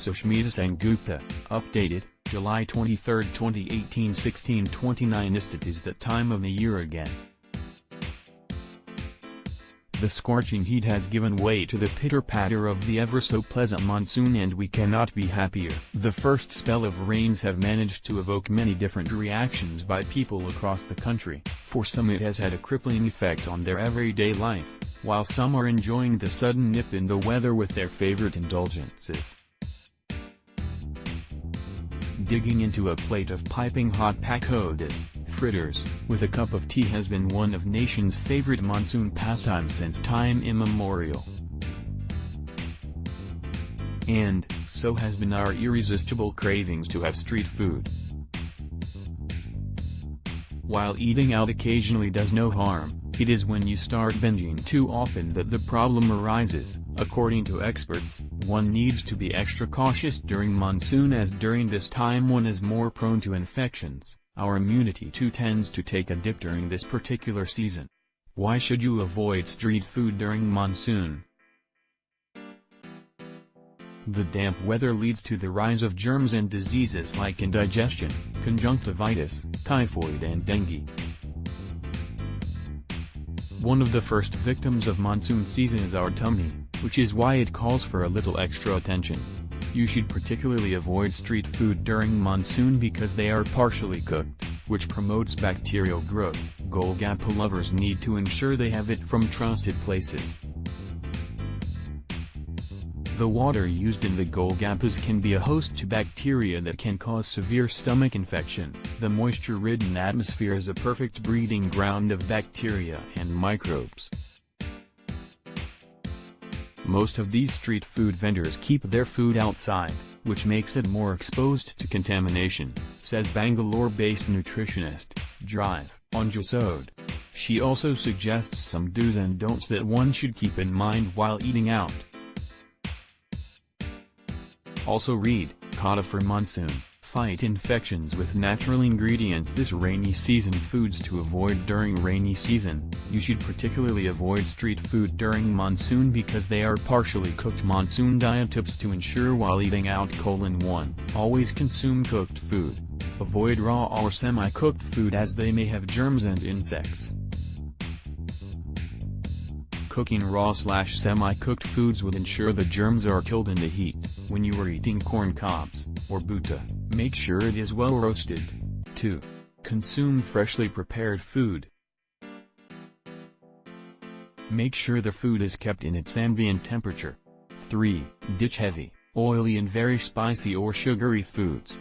Sushmita Sengupta, updated, July 23, 2018 16:29 It is that time of the year again. The scorching heat has given way to the pitter-patter of the ever-so-pleasant monsoon, and we cannot be happier. The first spell of rains have managed to evoke many different reactions by people across the country. For some it has had a crippling effect on their everyday life, while some are enjoying the sudden nip in the weather with their favorite indulgences. Digging into a plate of piping hot pakodas, fritters, with a cup of tea has been one of nation's favorite monsoon pastimes since time immemorial. And, so has been our irresistible cravings to have street food. While eating out occasionally does no harm, it is when you start binging too often that the problem arises. According to experts, one needs to be extra cautious during monsoon, as during this time one is more prone to infections. Our immunity too tends to take a dip during this particular season. Why should you avoid street food during monsoon? The damp weather leads to the rise of germs and diseases like indigestion, conjunctivitis, typhoid and dengue. One of the first victims of monsoon season is our tummy, which is why it calls for a little extra attention. You should particularly avoid street food during monsoon because they are partially cooked, which promotes bacterial growth. Golgappa lovers need to ensure they have it from trusted places. The water used in the golgappas can be a host to bacteria that can cause severe stomach infection. The moisture-ridden atmosphere is a perfect breeding ground of bacteria and microbes. Most of these street food vendors keep their food outside, which makes it more exposed to contamination, says Bangalore-based nutritionist, Drive, Anjasode. She also suggests some do's and don'ts that one should keep in mind while eating out. Also read, Kata for monsoon, fight infections with natural ingredients this rainy season. Foods to avoid during rainy season. You should particularly avoid street food during monsoon because they are partially cooked. Monsoon diet tips to ensure while eating out: 1. Always consume cooked food. Avoid raw or semi-cooked food as they may have germs and insects. Cooking raw/semi-cooked foods will ensure the germs are killed in the heat. When you are eating corn cobs, or butta, make sure it is well roasted. 2. Consume freshly prepared food. Make sure the food is kept in its ambient temperature. 3. Ditch heavy, oily and very spicy or sugary foods.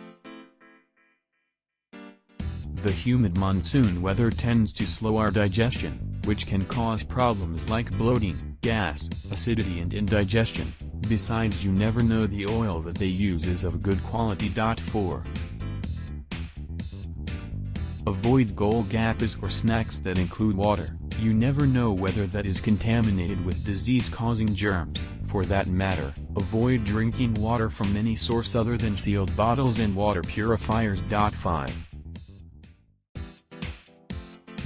The humid monsoon weather tends to slow our digestion, which can cause problems like bloating, gas, acidity and indigestion. Besides, you never know the oil that they use is of good quality. 4. Avoid golgappas or snacks that include water. You never know whether that is contaminated with disease-causing germs. For that matter, avoid drinking water from any source other than sealed bottles and water purifiers. 5.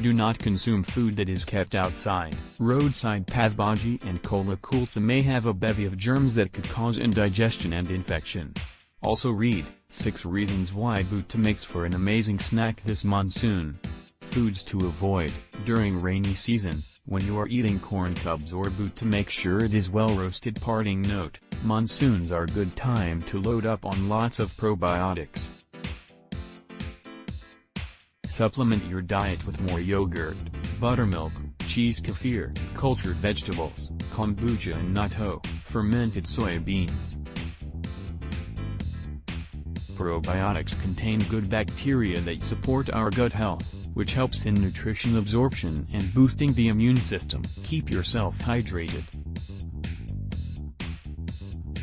Do not consume food that is kept outside. Roadside pav bhaji and kola kulcha may have a bevy of germs that could cause indigestion and infection. Also read, 6 reasons why butta makes for an amazing snack this monsoon. Foods to avoid. During rainy season, when you are eating corn cobs or butta, make sure it is well roasted. Parting note, monsoons are a good time to load up on lots of probiotics. Supplement your diet with more yogurt, buttermilk, cheese, kefir, cultured vegetables, kombucha and natto, fermented soybeans. Probiotics contain good bacteria that support our gut health, which helps in nutrition absorption and boosting the immune system. Keep yourself hydrated.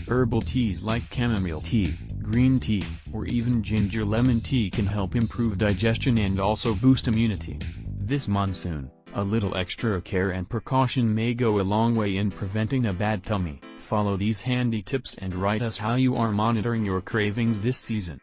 Herbal teas like chamomile tea, green tea, or even ginger lemon tea can help improve digestion and also boost immunity. This monsoon, a little extra care and precaution may go a long way in preventing a bad tummy. Follow these handy tips and write us how you are monitoring your cravings this season.